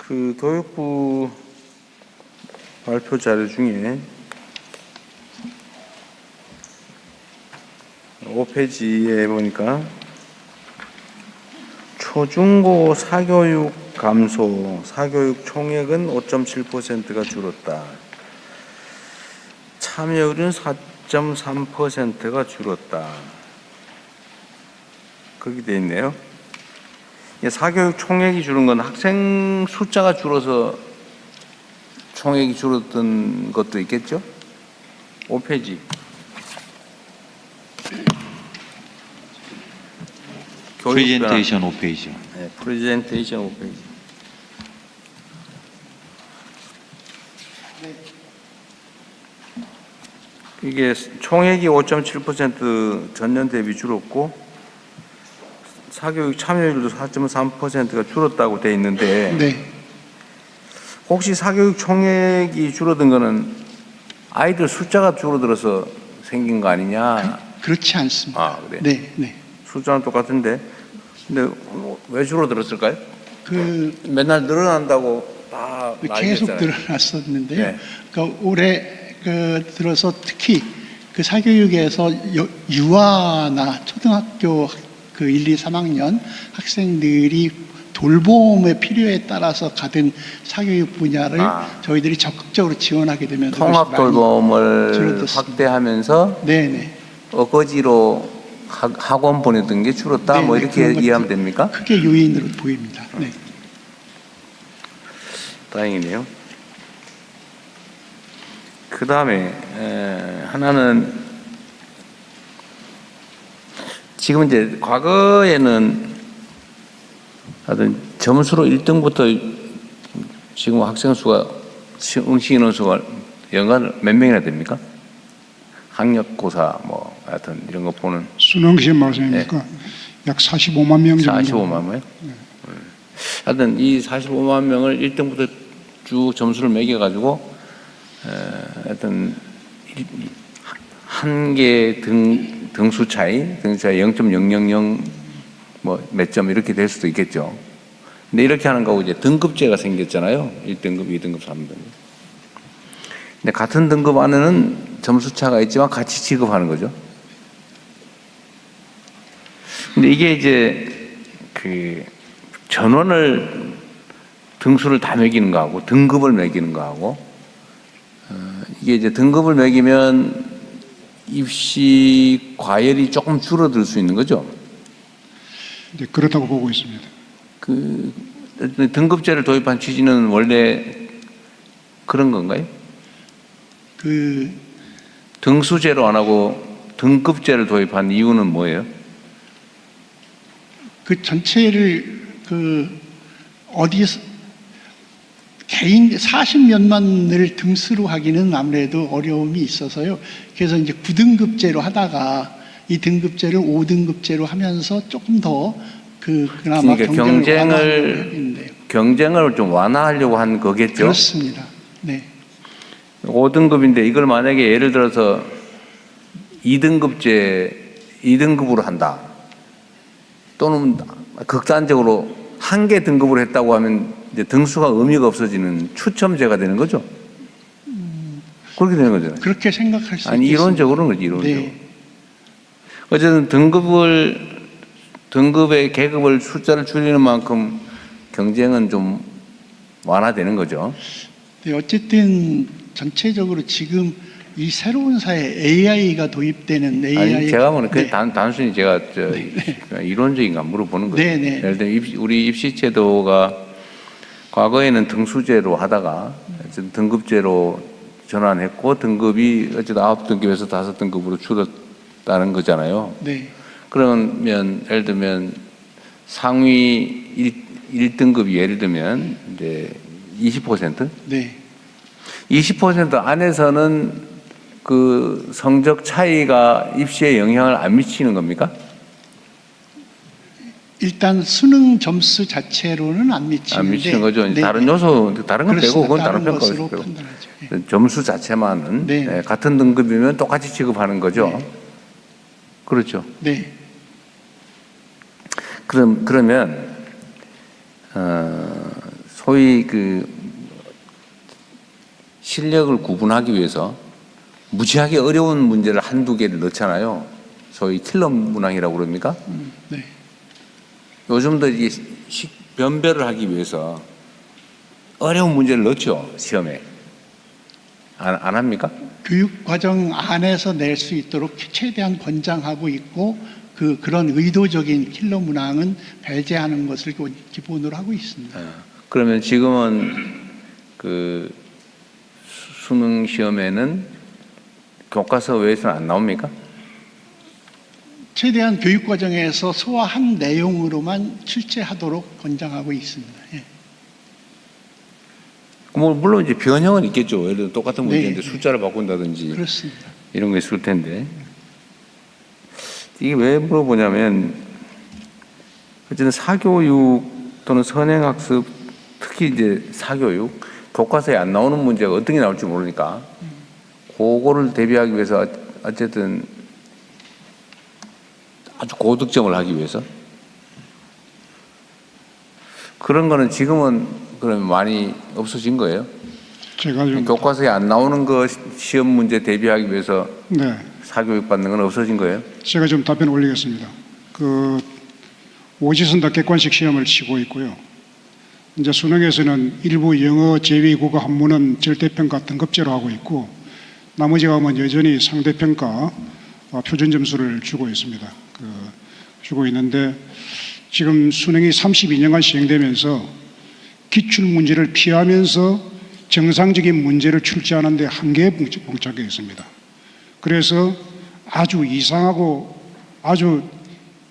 그 교육부 발표 자료 중에 5페이지에 보니까 초중고 사교육 감소, 사교육 총액은 5.7%가 줄었다. 참여율은 4.3%가 줄었다. 그렇게 돼 있네요. 사교육 총액이 줄은 건 학생 숫자가 줄어서 총액이 줄었던 것도 있겠죠? 5페이지. 프레젠테이션 5페이지요. 네, 프레젠테이션 5페이지. 이게 총액이 5.7% 전년 대비 줄었고 사교육 참여율도 4.3%가 줄었다고 돼 있는데 네. 혹시 사교육 총액이 줄어든 거는 아이들 숫자가 줄어들어서 생긴 거 아니냐? 그렇지 않습니다. 아, 그래? 네, 네. 숫자는 똑같은데 근데 왜 줄어들었을까요? 맨날 늘어난다고 다 계속 나뉘었잖아요. 늘어났었는데요. 네. 그러니까 올해 들어서 특히 그 사교육에서 유아나 초등학교 1, 2, 3학년 학생들이 돌봄의 필요에 따라서 가든 사교육 분야를 저희들이 적극적으로 지원하게 되면 통합 돌봄을 확대하면서 네네. 어거지로 학원 보내던 게 줄었다. 네네, 뭐 이렇게 이해하면 됩니까? 크게 요인으로 보입니다. 네. 다행이네요. 그 다음에 하나는 지금 이제 과거에는 하여튼 점수로 1등부터 지금 학생 수가 응시 인원 수가 연간 몇 명이나 됩니까? 학력고사 뭐 하여튼 이런 거 보는 수능 시험 말씀입니까? 네. 약 45만 명 정도. 45만 명? 하여튼 이 45만 명을 1등부터 쭉 점수를 매겨가지고 하여튼 한 개 등수 차이 0.000 뭐 몇 점 이렇게 될 수도 있겠죠. 근데 이렇게 하는 거고 이제 등급제가 생겼잖아요. 1등급, 2등급, 3등급. 근데 같은 등급 안에는 점수 차가 있지만 같이 취급하는 거죠. 근데 이게 이제 그 전원을 등수를 다 매기는 거하고 등급을 매기는 거하고 이게 이제 등급을 매기면 입시 과열이 조금 줄어들 수 있는 거죠. 네, 그렇다고 보고 있습니다. 그 등급제를 도입한 취지는 원래 그런 건가요? 등수제로 안 하고 등급제를 도입한 이유는 뭐예요? 그 전체를 어디에서 개인 40몇만을 등수로 하기는 아무래도 어려움이 있어서요. 그래서 이제 9등급제로 하다가 이 등급제를 5등급제로 하면서 조금 더 그나마 그러니까 경쟁을 좀 완화하려고 한 거겠죠? 그렇습니다. 네. 5등급인데 이걸 만약에 예를 들어서 2등급으로 한다. 또는 극단적으로 한 개 등급으로 했다고 하면 이제 등수가 의미가 없어지는 추첨제가 되는 거죠. 그렇게 되는 거잖아요. 그렇게 생각할 수 있습니다. 아니 이론적으로는 그렇지, 이론적으로. 네. 어쨌든 등급의 계급을 숫자를 줄이는 만큼 경쟁은 좀 완화되는 거죠. 네, 어쨌든 전체적으로 지금 이 새로운 사회 AI가 도입되는 AI. 아니 제가 보는 그 네. 단순히 제가 이론적인가 물어보는 거죠. 네네. 예를 들면 우리 입시제도가 과거에는 등수제로 하다가 등급제로 전환했고 등급이 어쨌든 9등급에서 5등급으로 줄었다는 거잖아요. 네. 그러면 예를 들면 상위 1등급이 예를 들면 이제 20%? 네. 20% 안에서는 그 성적 차이가 입시에 영향을 안 미치는 겁니까? 일단 수능 점수 자체로는 안 미치는데. 안 미치는 거죠. 네. 다른 요소, 다른 건 빼고 그건 다른 평가가 것으로 빼고. 판단하죠. 네. 점수 자체만은 네. 같은 등급이면 똑같이 취급하는 거죠. 네. 그렇죠. 네. 그러면 소위 그 실력을 구분하기 위해서 무지하게 어려운 문제를 한두 개를 넣잖아요. 소위 킬러 문항이라고 그럽니까? 네. 요즘도 이게 변별을 하기 위해서 어려운 문제를 넣죠, 시험에. 안 합니까? 교육 과정 안에서 낼 수 있도록 최대한 권장하고 있고 그런 의도적인 킬러 문항은 배제하는 것을 기본으로 하고 있습니다. 그러면 지금은 그 수능 시험에는 교과서 외에서는 안 나옵니까? 최대한 교육 과정에서 소화한 내용으로만 출제하도록 권장하고 있습니다. 예. 뭐 물론 이제 변형은 있겠죠. 예를 들어 똑같은 문제인데 네. 숫자를 바꾼다든지 그렇습니다. 이런 거 있을 텐데 이게 왜 물어보냐면 어쨌든 사교육 또는 선행학습 특히 이제 사교육 교과서에 안 나오는 문제가 어떤 게 나올지 모르니까 그거를 대비하기 위해서 어쨌든 아주 고득점을 하기 위해서 그런 거는 지금은 그러면 많이 없어진 거예요? 제가 좀 교과서에 안 나오는 거 시험 문제 대비하기 위해서 네, 사교육 받는 건 없어진 거예요? 제가 좀 답변 올리겠습니다. 그 오지선다 객관식 시험을 치고 있고요. 이제 수능에서는 일부 영어 제외 국어 한문은 절대평가 등급제로 하고 있고 나머지 과목은 여전히 상대평가 표준 점수를 주고 있습니다. 주고 있는데 지금 수능이 32년간 시행되면서 기출 문제를 피하면서 정상적인 문제를 출제하는 데 한계에 봉착해 있습니다. 그래서 아주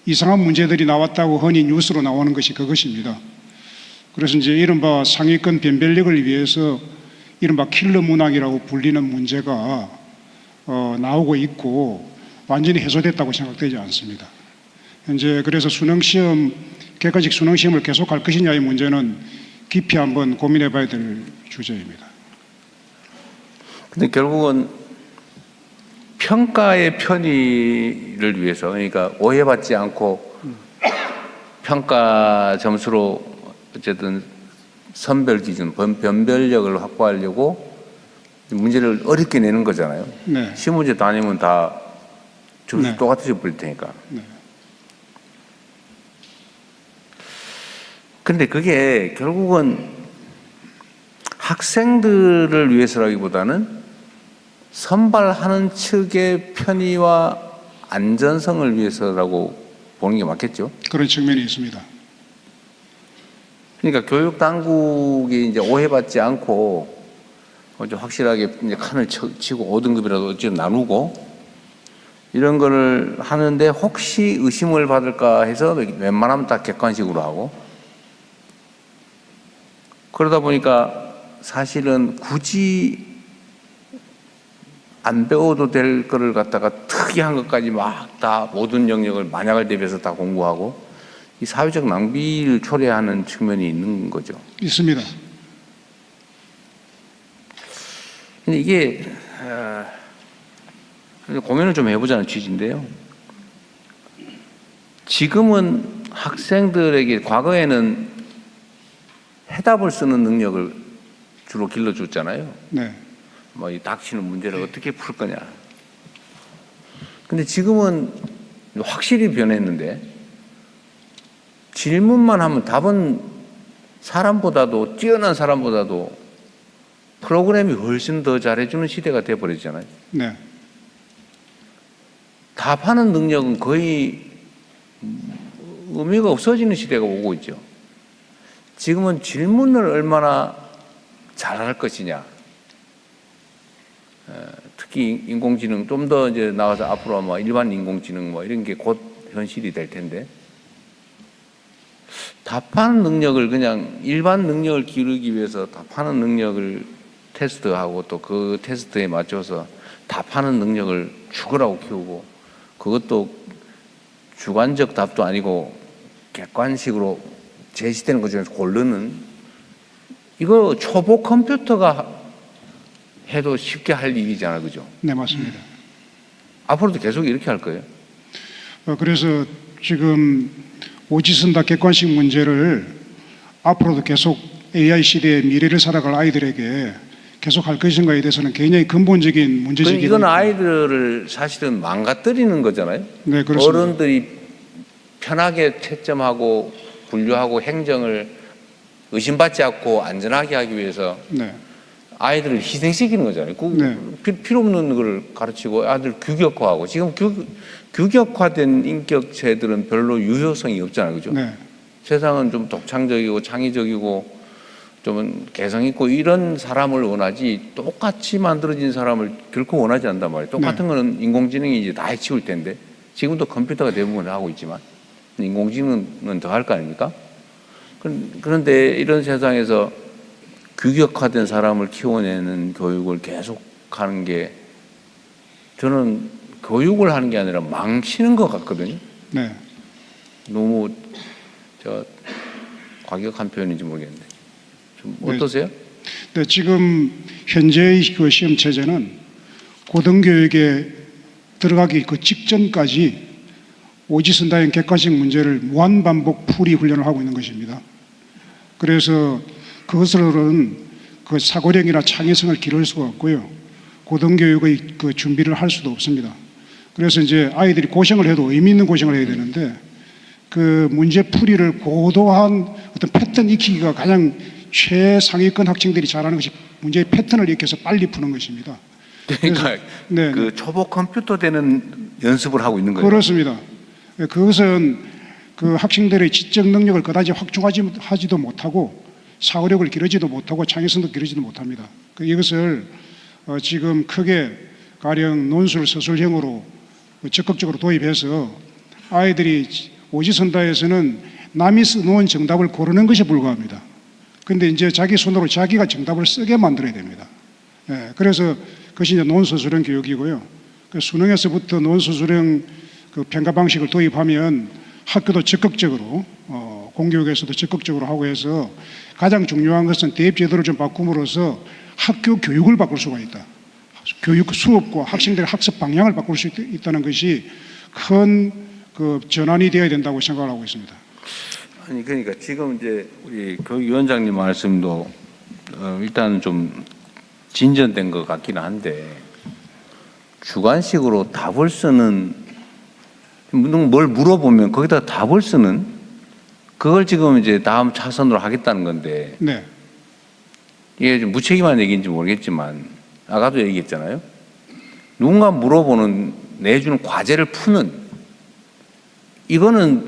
이상한 문제들이 나왔다고 흔히 뉴스로 나오는 것이 그것입니다. 그래서 이제 이른바 상위권 변별력을 위해서 이른바 킬러 문항이라고 불리는 문제가 나오고 있고 완전히 해소됐다고 생각되지 않습니다. 현재 그래서 객관식 수능 시험을 계속할 것이냐의 문제는 깊이 한번 고민해 봐야 될 주제입니다. 근데 결국은 평가의 편의를 위해서 그러니까 오해받지 않고 평가 점수로 어쨌든 선별 기준, 변별력을 확보하려고 문제를 어렵게 내는 거잖아요. 네. 시험 문제 다 아니면 다 점수 네. 똑같아져 버릴 테니까. 네. 근데 그게 결국은 학생들을 위해서라기보다는 선발하는 측의 편의와 안전성을 위해서라고 보는 게 맞겠죠? 그런 측면이 있습니다. 그러니까 교육 당국이 이제 오해받지 않고 이제 확실하게 이제 칸을 치고 5등급이라도 어쨌든 나누고 이런 거를 하는데 혹시 의심을 받을까 해서 웬만하면 다 객관식으로 하고 그러다 보니까 사실은 굳이 안 배워도 될 거를 갖다가 특이한 것까지 막 다 모든 영역을 만약을 대비해서 다 공부하고 이 사회적 낭비를 초래하는 측면이 있는 거죠. 있습니다. 근데 이게 고민을 좀 해보자는 취지인데요. 지금은 학생들에게 과거에는 해답을 쓰는 능력을 주로 길러줬잖아요. 네. 뭐 이 닥치는 문제를 어떻게 풀 거냐. 근데 지금은 확실히 변했는데 질문만 하면 답은 사람보다도 뛰어난 사람보다도 프로그램이 훨씬 더 잘해주는 시대가 돼버렸잖아요. 네. 답하는 능력은 거의 의미가 없어지는 시대가 오고 있죠. 지금은 질문을 얼마나 잘할 것이냐. 특히 인공지능 좀 더 이제 나와서 앞으로 뭐 일반 인공지능 뭐 이런 게 곧 현실이 될 텐데 답하는 능력을 그냥 일반 능력을 기르기 위해서 답하는 능력을 테스트하고 또 그 테스트에 맞춰서 답하는 능력을 죽으라고 키우고 그것도 주관적 답도 아니고 객관식으로 제시되는 것 중에서 고르는 이거 초보 컴퓨터가 해도 쉽게 할 일이잖아, 그죠? 네, 맞습니다. 앞으로도 계속 이렇게 할 거예요. 그래서 지금 오지선다 객관식 문제를 앞으로도 계속 AI 시대의 미래를 살아갈 아이들에게 계속 할 것인가에 대해서는 굉장히 근본적인 문제제기입니다. 이건 아이들을 사실은 망가뜨리는 거잖아요. 네, 그렇습니다. 어른들이 편하게 채점하고 분류하고 행정을 의심받지 않고 안전하게 하기 위해서 네. 아이들을 희생시키는 거잖아요. 네. 필요 없는 걸 가르치고 아들 규격화하고 지금 규격화된 인격체들은 별로 유효성이 없잖아요. 그죠? 네. 세상은 좀 독창적이고 창의적이고 좀 개성 있고 이런 사람을 원하지 똑같이 만들어진 사람을 결코 원하지 않단 말이에요. 똑같은 거는 인공지능이 이제 다 해치울 텐데 지금도 컴퓨터가 대부분 하고 있지만 인공지능은 더 할 거 아닙니까? 그런데 이런 세상에서 규격화된 사람을 키워내는 교육을 계속 하는 게 저는 교육을 하는 게 아니라 망치는 것 같거든요. 네. 너무 과격한 표현인지 모르겠는데 좀 네. 어떠세요? 네, 지금 현재의 그 시험 체제는 고등교육에 들어가기 그 직전까지 오지선다형 객관식 문제를 무한반복 풀이 훈련을 하고 있는 것입니다. 그래서 그것으로는 그 사고력이나 창의성을 기를 수가 없고요. 고등교육의 그 준비를 할 수도 없습니다. 그래서 이제 아이들이 고생을 해도 의미 있는 고생을 해야 되는데 그 문제 풀이를 고도한 어떤 패턴 익히기가 가장 최상위권 학생들이 잘하는 것이 문제의 패턴을 익혀서 빨리 푸는 것입니다. 그러니까 네, 그 초보 컴퓨터 되는 연습을 하고 있는 거예요. 그렇습니다. 그것은 그 학생들의 지적 능력을 그다지 확충하지도 못하고 사고력을 기르지도 못하고 창의성도 기르지도 못합니다. 이것을 지금 크게 가령 논술 서술형으로 적극적으로 도입해서 아이들이 오지선다에서는 남이 써놓은 정답을 고르는 것에 불과합니다. 그런데 이제 자기 손으로 자기가 정답을 쓰게 만들어야 됩니다. 예, 그래서 그것이 이제 논서술형 교육이고요. 그 수능에서부터 논서술형 그 평가 방식을 도입하면 학교도 적극적으로 공교육에서도 적극적으로 하고 해서 가장 중요한 것은 대입 제도를 좀 바꿈으로써 학교 교육을 바꿀 수가 있다. 교육 수업과 학생들의 학습 방향을 바꿀 수 있다는 것이 큰 그 전환이 되어야 된다고 생각을 하고 있습니다. 아니 그러니까 지금 이제 우리 교육위원장님 말씀도 일단 좀 진전된 것 같기는 한데 주관식으로 답을 쓰는 뭘 물어보면 거기다 답을 쓰는 그걸 지금 이제 다음 차선으로 하겠다는 건데 네. 이게 좀 무책임한 얘기인지 모르겠지만 아까도 얘기했잖아요. 누군가 물어보는 내주는 과제를 푸는 이거는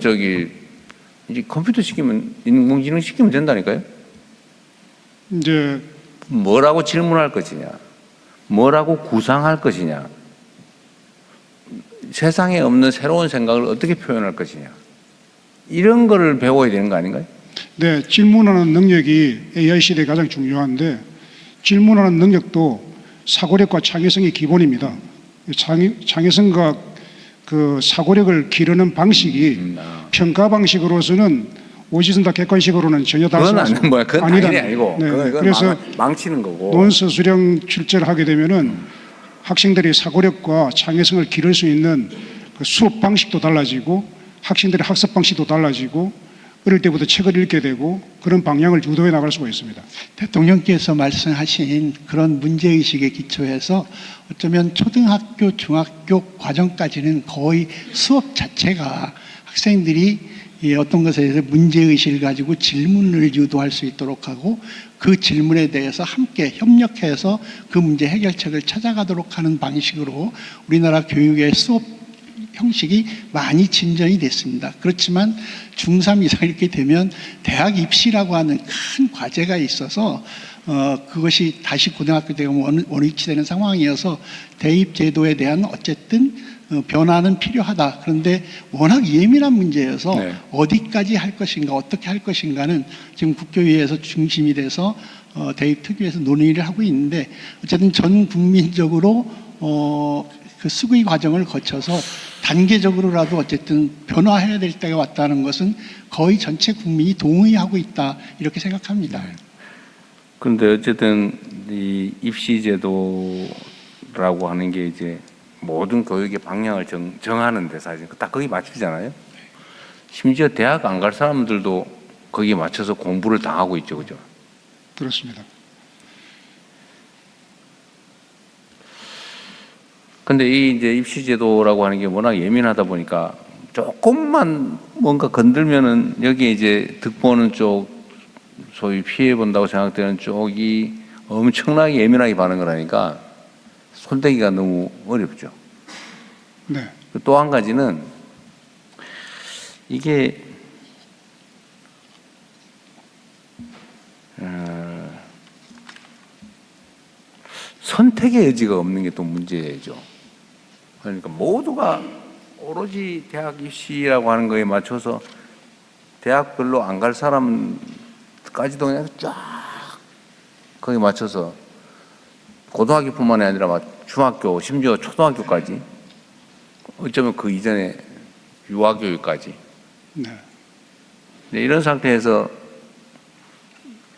이제 컴퓨터 시키면 인공지능 시키면 된다니까요. 이제 뭐라고 질문할 것이냐, 뭐라고 구상할 것이냐, 세상에 없는 새로운 생각을 어떻게 표현할 것이냐 이런 거를 배워야 되는 거 아닌가요? 네, 질문하는 능력이 AI 시대에 가장 중요한데 질문하는 능력도 사고력과 창의성이 기본입니다. 창의성과 그 사고력을 기르는 방식이 평가 방식으로서는 오지선다 객관식으로는 전혀 다르지 그건 않습니다. 아닌 거야. 그건 당연히 아니고. 네, 그건 그래서 망치는 거고. 논서술형 출제를 하게 되면은 학생들이 사고력과 창의성을 기를 수 있는 그 수업 방식도 달라지고 학생들의 학습 방식도 달라지고 어릴 때부터 책을 읽게 되고 그런 방향을 유도해 나갈 수가 있습니다. 대통령께서 말씀하신 그런 문제의식에 기초해서 어쩌면 초등학교, 중학교 과정까지는 거의 수업 자체가 학생들이 어떤 것에 대해서 문제의식을 가지고 질문을 유도할 수 있도록 하고 그 질문에 대해서 함께 협력해서 그 문제 해결책을 찾아가도록 하는 방식으로 우리나라 교육의 수업 형식이 많이 진전이 됐습니다. 그렇지만 중3 이상 이렇게 되면 대학 입시라고 하는 큰 과제가 있어서 그것이 다시 고등학교 되면 원위치되는 상황이어서 대입 제도에 대한 어쨌든 변화는 필요하다. 그런데 워낙 예민한 문제여서 네. 어디까지 할 것인가 어떻게 할 것인가는 지금 국교위에서 중심이 돼서 대입 특위에서 논의를 하고 있는데 어쨌든 전 국민적으로 그 수의 과정을 거쳐서 단계적으로라도 어쨌든 변화해야 될 때가 왔다는 것은 거의 전체 국민이 동의하고 있다 이렇게 생각합니다. 그런데 어쨌든 이 입시제도라고 하는 게 이제 모든 교육의 방향을 정하는데 사실 딱 거기 맞추잖아요. 심지어 대학 안 갈 사람들도 거기에 맞춰서 공부를 당하고 있죠, 그죠? 그렇습니다. 근데 이 이제 입시제도라고 하는 게 워낙 예민하다 보니까 조금만 뭔가 건들면은 여기에 이제 득보는 쪽, 소위 피해 본다고 생각되는 쪽이 엄청나게 예민하게 반응을 하니까 손대기가 너무 어렵죠. 네. 또 한 가지는 이게 선택의 여지가 없는 게 또 문제죠. 그러니까 모두가 오로지 대학 입시라고 하는 거에 맞춰서 대학별로 안 갈 사람까지도 그냥 쫙 거기에 맞춰서 고등학교뿐만이 아니라 막 중학교, 심지어 초등학교까지, 어쩌면 그 이전에 유아교육까지. 네. 네, 이런 상태에서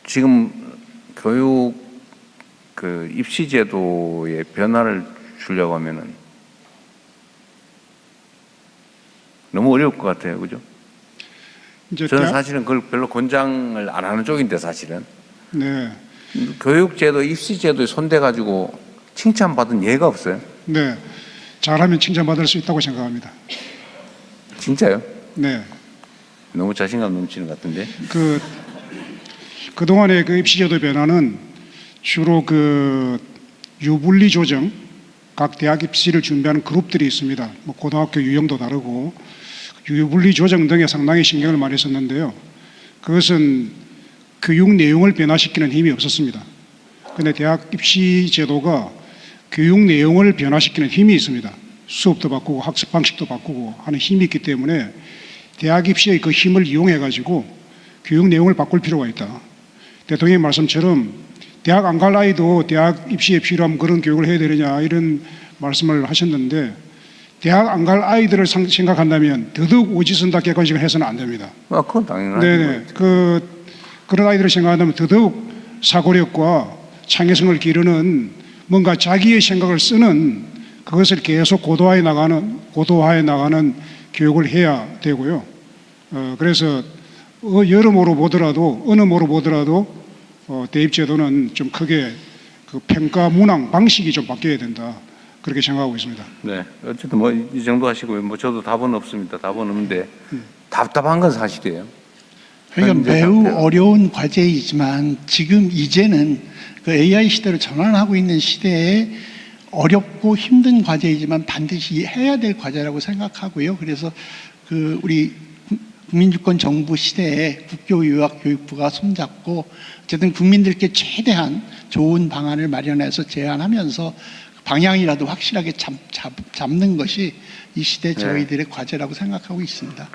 지금 교육 그 입시제도의 변화를 주려고 하면은 너무 어려울 것 같아요, 그죠? 이제 저는 사실은 그걸 별로 권장을 안 하는 쪽인데 사실은 네. 교육제도, 입시제도에 손대가지고 칭찬받은 예가 없어요. 네. 잘하면 칭찬받을 수 있다고 생각합니다. 진짜요? 네. 너무 자신감 넘치는 것 같은데. 그동안의 그 입시제도 변화는 주로 그 유불리 조정, 각 대학 입시를 준비하는 그룹들이 있습니다. 뭐 고등학교 유형도 다르고 유불리 조정 등에 상당히 신경을 많이 썼는데요. 그것은 교육 내용을 변화시키는 힘이 없었습니다. 그런데 대학 입시 제도가 교육 내용을 변화시키는 힘이 있습니다. 수업도 바꾸고 학습 방식도 바꾸고 하는 힘이 있기 때문에 대학 입시의 그 힘을 이용해 가지고 교육 내용을 바꿀 필요가 있다. 대통령의 말씀처럼 대학 안 갈 아이도 대학 입시에 필요하면 그런 교육을 해야 되느냐 이런 말씀을 하셨는데, 대학 안 갈 아이들을 생각한다면 더더욱 오지선다 객관식을 해서는 안 됩니다. 그건 당연하죠. 네네. 그런 아이들을 생각한다면 더더욱 사고력과 창의성을 기르는 뭔가 자기의 생각을 쓰는 그것을 계속 고도화해 나가는 교육을 해야 되고요. 그래서 여러모로 보더라도 어느 모로 보더라도 대입제도는 좀 크게 그 평가 문항 방식이 좀 바뀌어야 된다. 그렇게 생각하고 있습니다. 네. 어쨌든 뭐 이 정도 하시고요. 뭐 저도 답은 없습니다. 답은 없는데 답답한 건 사실이에요. 그러니까 매우 어려운 과제이지만 지금 이제는 그 AI 시대로 전환하고 있는 시대에 어렵고 힘든 과제이지만 반드시 해야 될 과제라고 생각하고요. 그래서 그 우리 국민주권 정부 시대에 국교유학교육부가 손잡고 어쨌든 국민들께 최대한 좋은 방안을 마련해서 제안하면서 방향이라도 확실하게 잡는 것이 이 시대 저희들의 과제라고 생각하고 있습니다.